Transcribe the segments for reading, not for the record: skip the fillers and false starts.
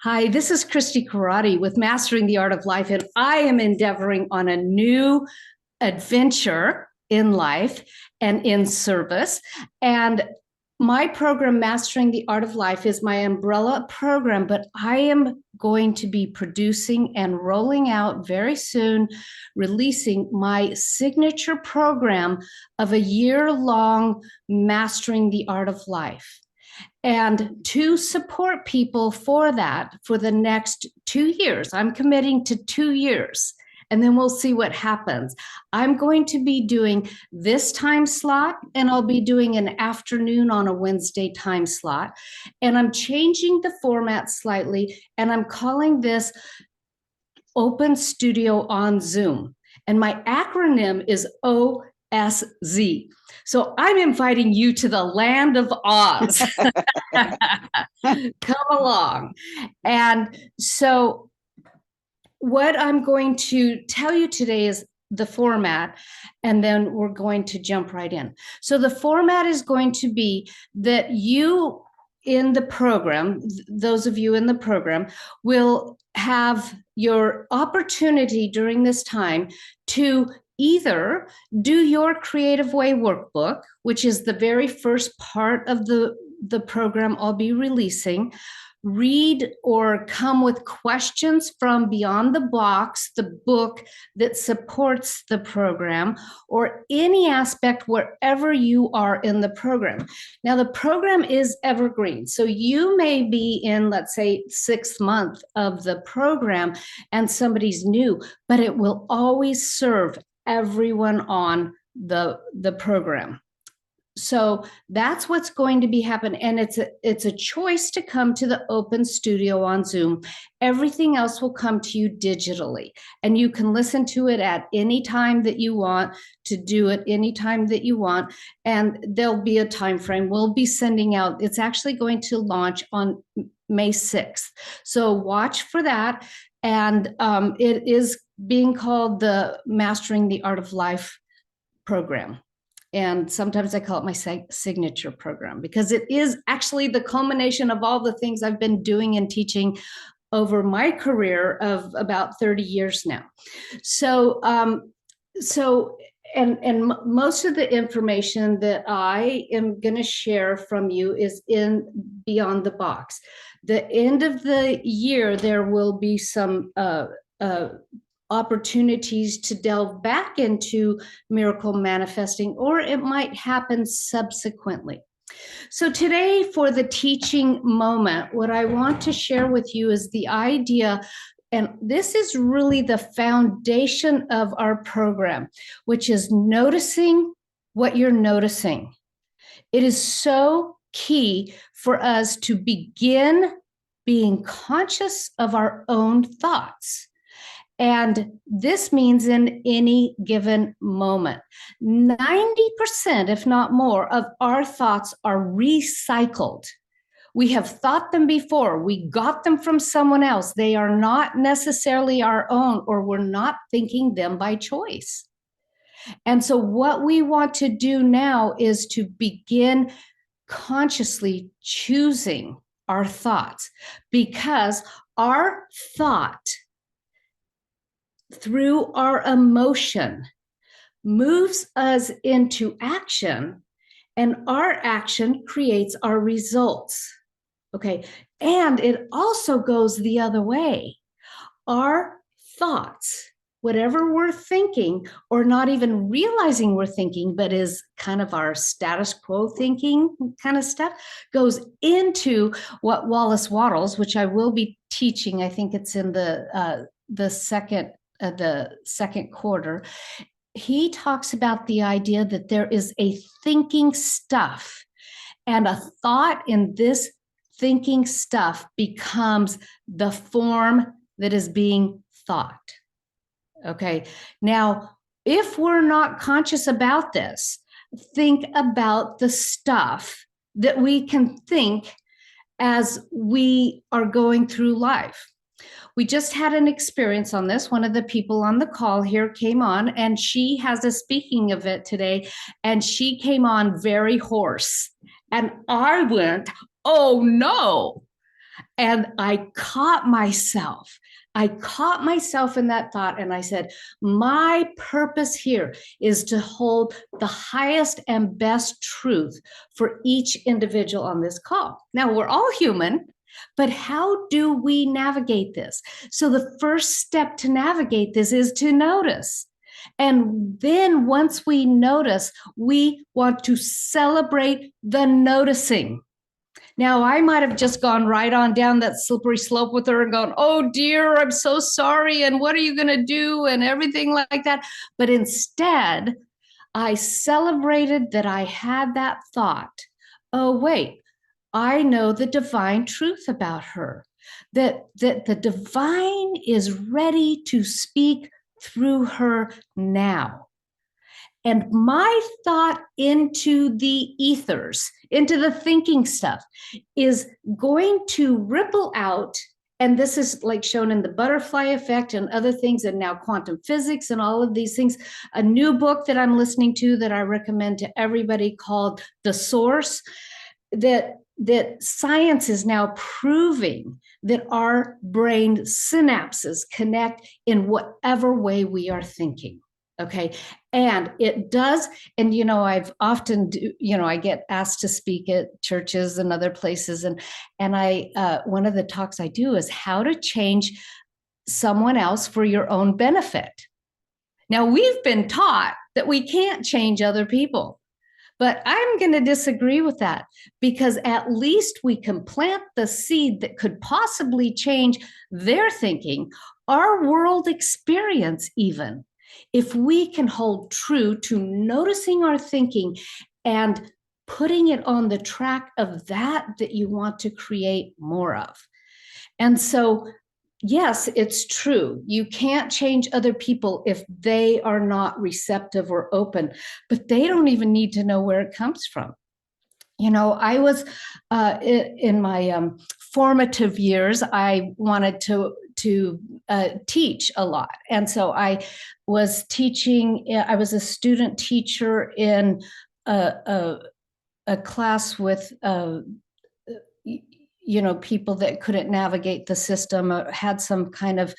Hi, this is Christy Karate with Mastering the Art of Life, and I am endeavoring on a new adventure in life and in service. And my program, Mastering the Art of Life, is my umbrella program, but I am going to be producing and rolling out very soon, releasing my signature program of a year-long Mastering the Art of Life. And to support people for that for the next 2 years, I'm committing to 2 years, and then we'll see what happens. I'm going to be doing this time slot, and I'll be doing an afternoon on a Wednesday time slot. And I'm changing the format slightly, and I'm calling this Open Studio on Zoom. And my acronym is OSZ. So I'm inviting you to the land of Oz. Come along. And so what I'm going to tell you today is the format, and then we're going to jump right in. So the format is going to be that you in the program, those of you in the program, will have your opportunity during this time to either do your Creative Way workbook, which is the very first part of the program I'll be releasing, read or come with questions from Beyond the Box, the book that supports the program, or any aspect wherever you are in the program. Now, the program is evergreen. So you may be in, let's say, 6th month of the program and somebody's new, but it will always serve everyone on the program. So that's what's going to be happening. And it's a choice to come to the Open Studio on Zoom. Everything else will come to you digitally. And you can listen to it at any time that you want, to do it anytime that you want. And there'll be a time frame. We'll be sending out, it's actually going to launch on May 6th. So watch for that. And it is being called the Mastering the Art of Life program. And sometimes I call it my signature program, because it is actually the culmination of all the things I've been doing and teaching over my career of about 30 years now. So, and most of the information that I am going to share from you is in Beyond the Box. The end of the year, there will be some opportunities to delve back into miracle manifesting, or it might happen subsequently. So today, for the teaching moment, what I want to share with you is the idea, and this is really the foundation of our program, which is noticing what you're noticing. It is so key for us to begin being conscious of our own thoughts. And this means in any given moment. 90%, if not more, of our thoughts are recycled. We have thought them before. We got them from someone else. They are not necessarily our own, or we're not thinking them by choice. And so what we want to do now is to begin consciously choosing our thoughts, because our thought through our emotion moves us into action, and our action creates our results. Okay. And it also goes the other way. Our thoughts, whatever we're thinking, or not even realizing we're thinking, but is kind of our status quo thinking kind of stuff, goes into what Wallace Wattles, which I will be teaching, I think it's in the second quarter, he talks about the idea that there is a thinking stuff, and a thought in this thinking stuff becomes the form that is being thought. Okay. Now, if we're not conscious about this, think about the stuff that we can think as we are going through life. We just had an experience on this. One of the people on the call here came on, and she has a speaking event today, and she came on very hoarse. And I went, oh no. And I caught myself. I caught myself in that thought. And I said, my purpose here is to hold the highest and best truth for each individual on this call. Now, we're all human, but how do we navigate this? So the first step to navigate this is to notice. And then once we notice, we want to celebrate the noticing. Now, I might have just gone right on down that slippery slope with her and gone, oh dear, I'm so sorry. And what are you going to do? And everything like that. But instead, I celebrated that I had that thought. Oh, wait, I know the divine truth about her, that the divine is ready to speak through her now. And my thought into the ethers, into the thinking stuff, is going to ripple out. And this is like shown in the butterfly effect and other things, and now quantum physics and all of these things. A new book that I'm listening to that I recommend to everybody called The Source, that science is now proving that our brain synapses connect in whatever way we are thinking. Okay. And it does. And, I've often, I get asked to speak at churches and other places. And one of the talks I do is how to change someone else for your own benefit. Now, we've been taught that we can't change other people, but I'm going to disagree with that, because at least we can plant the seed that could possibly change their thinking, our world experience even. If we can hold true to noticing our thinking and putting it on the track of that you want to create more of. And so, yes, it's true. You can't change other people if they are not receptive or open, but they don't even need to know where it comes from. I was in my formative years, I wanted to teach a lot. And so I was teaching, I was a student teacher in a class with, people that couldn't navigate the system, had some kind of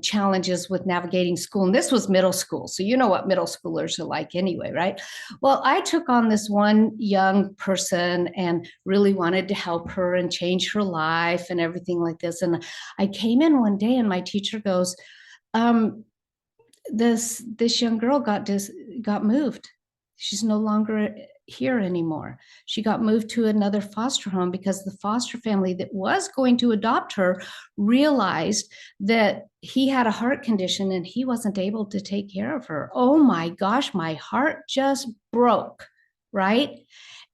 challenges with navigating school. And this was middle school. So you know what middle schoolers are like anyway, right? Well, I took on this one young person and really wanted to help her and change her life and everything like this. And I came in one day and my teacher goes, this young girl got moved. She's no longer here anymore. She got moved to another foster home because the foster family that was going to adopt her realized that he had a heart condition and he wasn't able to take care of her. Oh my gosh, my heart just broke, right?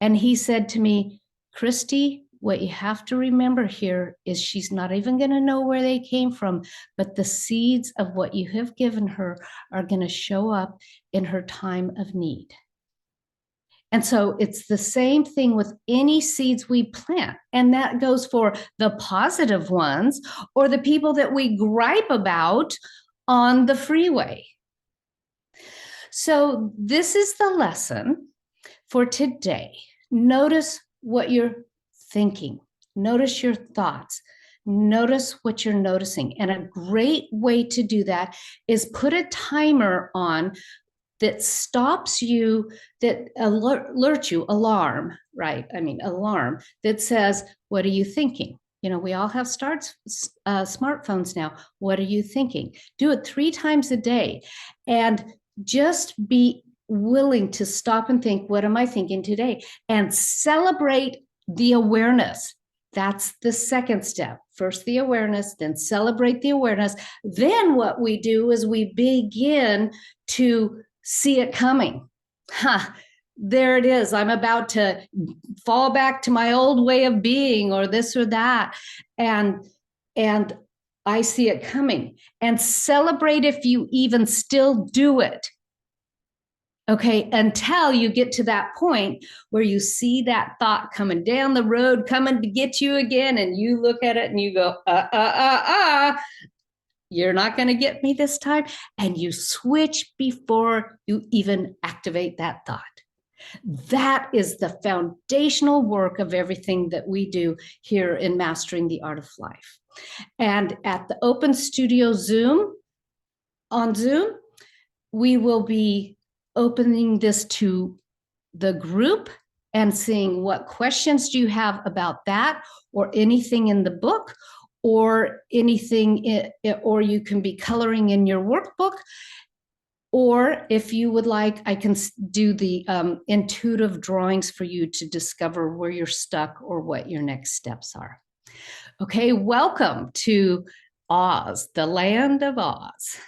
And he said to me, Christy, what you have to remember here is she's not even going to know where they came from, but the seeds of what you have given her are going to show up in her time of need. And so it's the same thing with any seeds we plant. And that goes for the positive ones or the people that we gripe about on the freeway. So this is the lesson for today. Notice what you're thinking. Notice your thoughts. Notice what you're noticing. And a great way to do that is put a timer on that stops you, that alerts you, alarm, right? Alarm that says, what are you thinking? We all have smartphones now. What are you thinking? Do it 3 times a day and just be willing to stop and think, what am I thinking today? And celebrate the awareness. That's the second step. First, the awareness, then celebrate the awareness. Then what we do is we begin to see it coming. There it is. I'm about to fall back to my old way of being or this or that. And I see it coming. And celebrate if you even still do it. Okay, until you get to that point where you see that thought coming down the road, coming to get you again, and you look at it and you go, you're not going to get me this time. And you switch before you even activate that thought. That is the foundational work of everything that we do here in Mastering the Art of Life. And at the Open Studio Zoom, on Zoom, we will be opening this to the group and seeing what questions do you have about that or anything in the book or anything, or you can be coloring in your workbook. Or if you would like, I can do the intuitive drawings for you to discover where you're stuck or what your next steps are. Okay, welcome to Oz, the land of Oz.